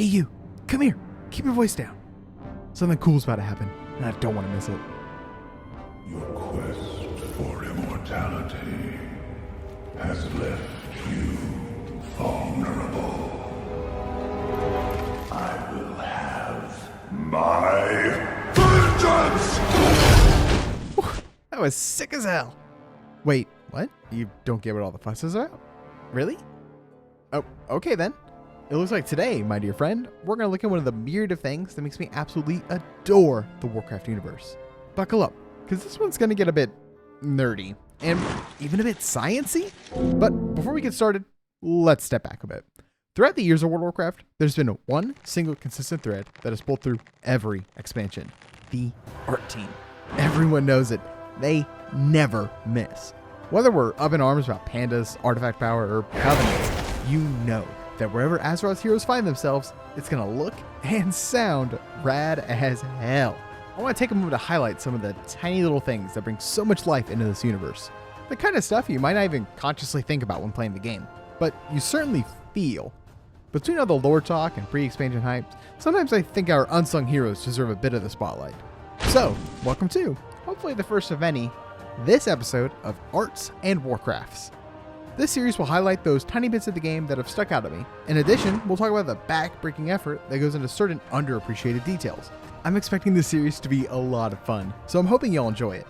Hey you, come here. Keep your voice down. Something cool's about to happen, and I don't want to miss it. Your quest for immortality has left you vulnerable. I will have my vengeance! That was sick as hell. Wait, what? You don't get what all the fuss is about? Really? Oh, okay then. It looks like today, my dear friend, we're going to look at one of the myriad of things that makes me absolutely adore the Warcraft universe. Buckle up, because this one's going to get a bit nerdy and even a bit sciencey. But before we get started, let's step back a bit. Throughout the years of World of Warcraft, there's been one single consistent thread that has pulled through every expansion. The art team. Everyone knows it. They never miss. Whether we're up in arms about pandas, artifact power, or covenants, you know that wherever Azeroth's heroes find themselves, it's going to look and sound rad as hell. I want to take a moment to highlight some of the tiny little things that bring so much life into this universe. The kind of stuff you might not even consciously think about when playing the game, but you certainly feel. Between all the lore talk and pre-expansion hypes, sometimes I think our unsung heroes deserve a bit of the spotlight. So, welcome to, hopefully the first of any, this episode of Arts and Warcrafts. This series will highlight those tiny bits of the game that have stuck out at me. In addition, we'll talk about the back-breaking effort that goes into certain underappreciated details. I'm expecting this series to be a lot of fun, so I'm hoping you'll enjoy it.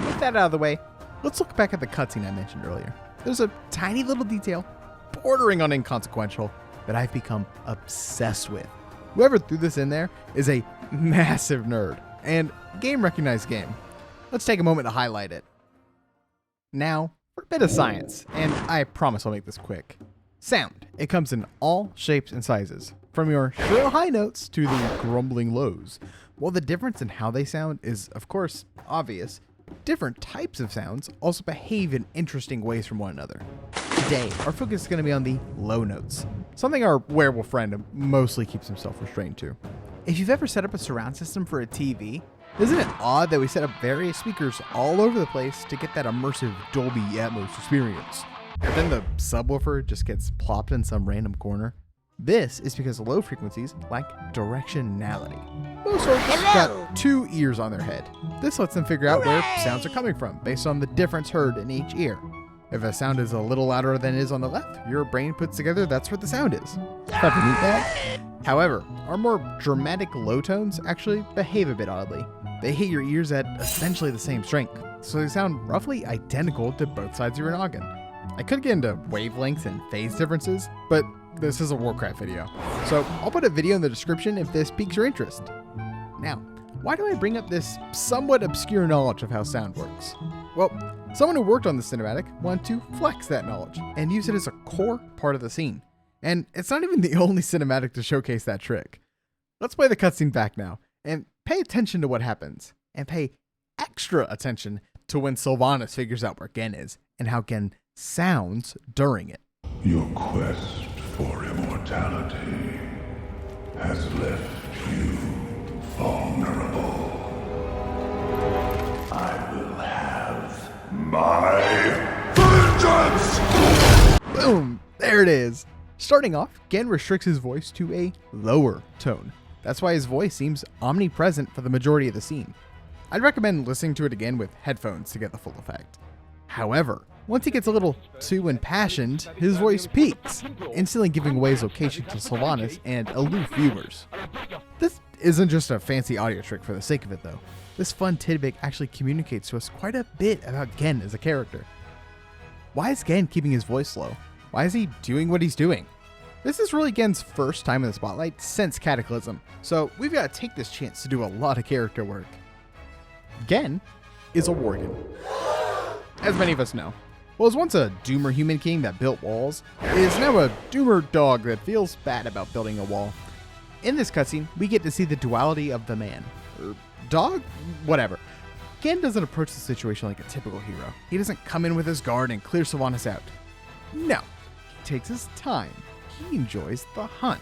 With that out of the way, let's look back at the cutscene I mentioned earlier. There's a tiny little detail, bordering on inconsequential, that I've become obsessed with. Whoever threw this in there is a massive nerd, and game-recognized game. Let's take a moment to highlight it. Now, for a bit of science, and I promise I'll make this quick. Sound. It comes in all shapes and sizes, from your shrill high notes to the grumbling lows. While the difference in how they sound is, of course, obvious, different types of sounds also behave in interesting ways from one another. Today, our focus is going to be on the low notes, something our werewolf friend mostly keeps himself restrained to. If you've ever set up a surround system for a TV, isn't it odd that we set up various speakers all over the place to get that immersive Dolby Atmos experience? But then the subwoofer just gets plopped in some random corner? This is because low frequencies lack directionality. Most folks got two ears on their head. This lets them figure out where sounds are coming from based on the difference heard in each ear. If a sound is a little louder than it is on the left, your brain puts together that's where the sound is. Time to meet that. However, our more dramatic low tones actually behave a bit oddly. They hit your ears at essentially the same strength, so they sound roughly identical to both sides of your noggin. I could get into wavelengths and phase differences, but this is a Warcraft video, so I'll put a video in the description if this piques your interest. Now, why do I bring up this somewhat obscure knowledge of how sound works? Well, someone who worked on the cinematic wanted to flex that knowledge and use it as a core part of the scene. And it's not even the only cinematic to showcase that trick. Let's play the cutscene back now, and pay attention to what happens, and pay extra attention to when Sylvanas figures out where Gen is, and how Gen sounds during it. Your quest for immortality has left you vulnerable. I will have my vengeance! Boom! There it is! Starting off, Gen restricts his voice to a lower tone. That's why his voice seems omnipresent for the majority of the scene. I'd recommend listening to it again with headphones to get the full effect. However, once he gets a little too impassioned, his voice peaks, instantly giving away his location to Sylvanas and aloof viewers. This isn't just a fancy audio trick for the sake of it though. This fun tidbit actually communicates to us quite a bit about Gen as a character. Why is Gen keeping his voice low? Why is he doing what he's doing? This is really Gen's first time in the spotlight since Cataclysm, so we've got to take this chance to do a lot of character work. Gen is a worgen. As many of us know, was once a doomer human king that built walls, is now a doomer dog that feels bad about building a wall. In this cutscene, we get to see the duality of the man. Dog? Whatever. Gen doesn't approach the situation like a typical hero. He doesn't come in with his guard and clear Sylvanas out. No, he takes his time. He enjoys the hunt.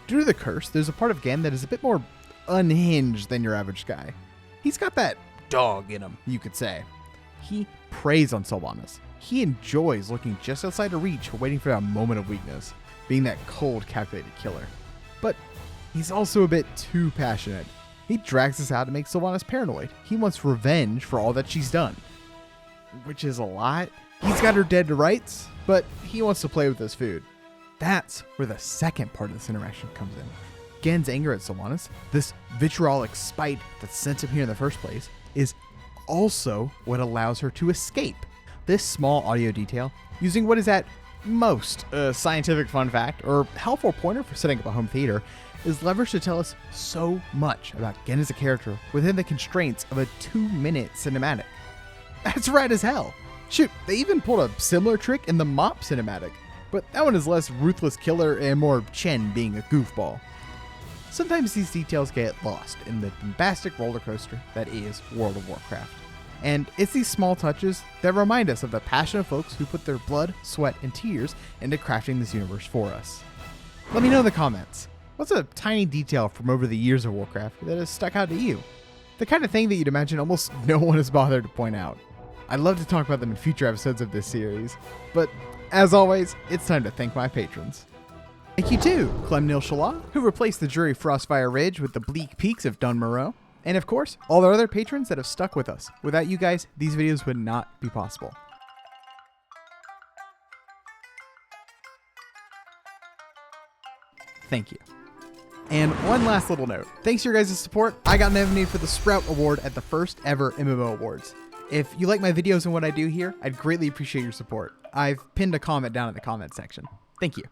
Due to the curse, there's a part of Gen that is a bit more unhinged than your average guy. He's got that dog in him, you could say. He preys on Sylvanas. He enjoys looking just outside of reach, waiting for that moment of weakness, being that cold, calculated killer. But he's also a bit too passionate. He drags us out to make Sylvanas paranoid. He wants revenge for all that she's done. Which is a lot. He's got her dead to rights, but he wants to play with his food. That's where the second part of this interaction comes in. Gen's anger at Sylvanas, this vitriolic spite that sent him here in the first place, is also what allows her to escape. This small audio detail, using what is at most a scientific fun fact or helpful pointer for setting up a home theater, is leveraged to tell us so much about Gen as a character within the constraints of a 2-minute cinematic. That's right as hell. Shoot, they even pulled a similar trick in the Mop cinematic, but that one is less ruthless killer and more Chen being a goofball. Sometimes these details get lost in the bombastic roller coaster that is World of Warcraft. And it's these small touches that remind us of the passionate folks who put their blood, sweat, and tears into crafting this universe for us. Let me know in the comments. What's a tiny detail from over the years of Warcraft that has stuck out to you? The kind of thing that you'd imagine almost no one has bothered to point out. I'd love to talk about them in future episodes of this series, but as always, it's time to thank my patrons. Thank you to Clemnil Shala, who replaced the dreary Frostfire Ridge with the bleak peaks of Dunmoreau, and of course, all our other patrons that have stuck with us. Without you guys, these videos would not be possible. Thank you. And one last little note. Thanks to your guys' support, I got nominated for the Sprout Award at the first ever MMO Awards. If you like my videos and what I do here, I'd greatly appreciate your support. I've pinned a comment down in the comment section. Thank you.